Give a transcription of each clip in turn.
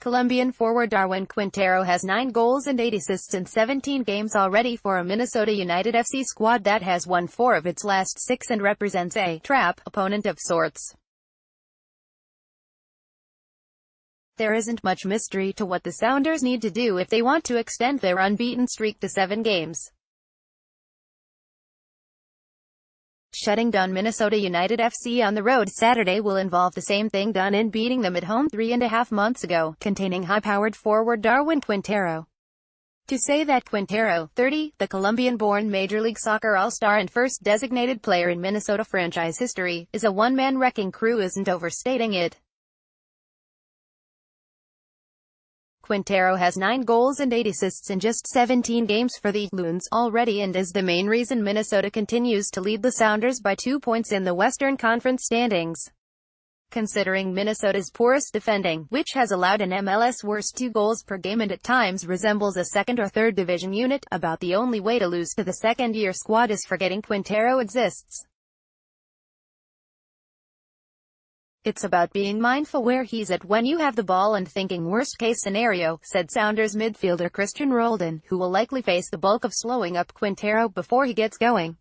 Colombian forward Darwin Quintero has 9 goals and 8 assists in 17 games already for a Minnesota United FC squad that has won 4 of its last 6 and represents a trap opponent of sorts. There isn't much mystery to what the Sounders need to do if they want to extend their unbeaten streak to 7 games. Shutting down Minnesota United FC on the road Saturday will involve the same thing done in beating them at home 3.5 months ago, containing high-powered forward Darwin Quintero. To say that Quintero, 30, the Colombian-born Major League Soccer all-star and first designated player in Minnesota franchise history, is a one-man wrecking crew isn't overstating it. Quintero has 9 goals and 8 assists in just 17 games for the Loons already and is the main reason Minnesota continues to lead the Sounders by 2 points in the Western Conference standings. Considering Minnesota's poorest defending, which has allowed an MLS worst 2 goals per game and at times resembles a second or third division unit, about the only way to lose to the second-year squad is forgetting Quintero exists. It's about being mindful where he's at when you have the ball and thinking worst-case scenario, said Sounders midfielder Christian Roldan, who will likely face the bulk of slowing up Quintero before he gets going.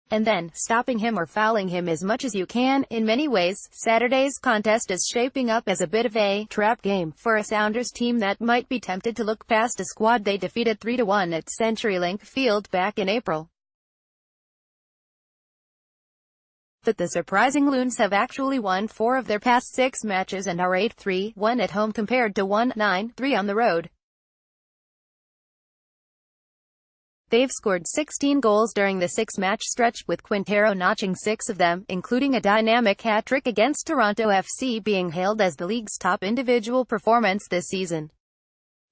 And then, stopping him or fouling him as much as you can. In many ways, Saturday's contest is shaping up as a bit of a trap game for a Sounders team that might be tempted to look past a squad they defeated 3-1 at CenturyLink Field back in April. But the surprising Loons have actually won 4 of their past 6 matches and are 8-3-1 at home compared to 1-9-3 on the road. They've scored 16 goals during the 6-match stretch, with Quintero notching 6 of them, including a dynamic hat-trick against Toronto FC being hailed as the league's top individual performance this season.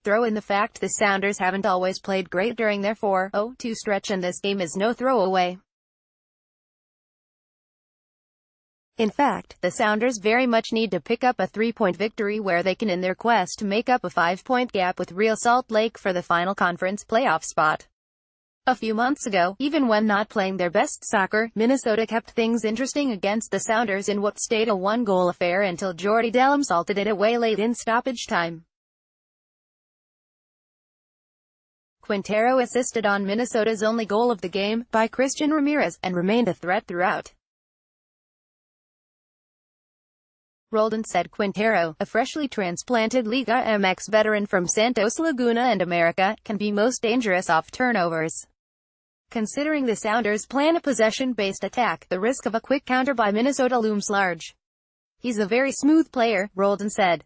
Throw in the fact the Sounders haven't always played great during their 4-0-2 stretch and this game is no throwaway. In fact, the Sounders very much need to pick up a 3-point victory where they can in their quest to make up a 5-point gap with Real Salt Lake for the final conference playoff spot. A few months ago, even when not playing their best soccer, Minnesota kept things interesting against the Sounders in what stayed a 1-goal affair until Jordy Delem salted it away late in stoppage time. Quintero assisted on Minnesota's only goal of the game, by Christian Ramirez, and remained a threat throughout. Roldan said Quintero, a freshly transplanted Liga MX veteran from Santos Laguna and America, can be most dangerous off turnovers. Considering the Sounders plan a possession-based attack, the risk of a quick counter by Minnesota looms large. He's a very smooth player, Roldan said.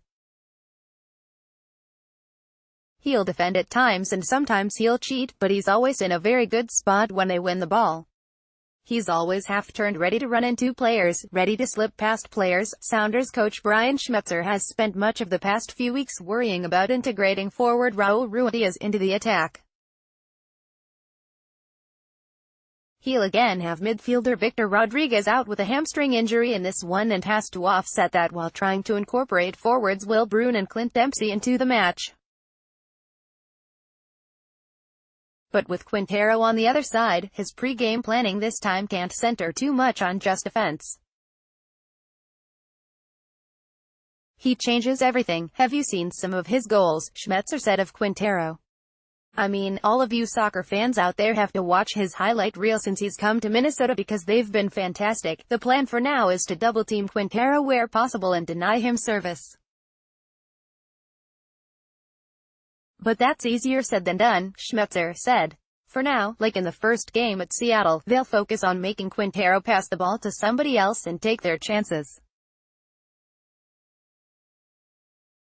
He'll defend at times and sometimes he'll cheat, but he's always in a very good spot when they win the ball. He's always half-turned, ready to run into players, ready to slip past players. Sounders coach Brian Schmetzer has spent much of the past few weeks worrying about integrating forward Raul Ruidiaz into the attack. He'll again have midfielder Victor Rodriguez out with a hamstring injury in this one and has to offset that while trying to incorporate forwards Will Bruin and Clint Dempsey into the match. But with Quintero on the other side, his pre-game planning this time can't center too much on just defense. He changes everything. Have you seen some of his goals? Schmetzer said of Quintero. I mean, all of you soccer fans out there have to watch his highlight reel since he's come to Minnesota because they've been fantastic. The plan for now is to double-team Quintero where possible and deny him service. But that's easier said than done, Schmetzer said. For now, like in the first game at Seattle, they'll focus on making Quintero pass the ball to somebody else and take their chances.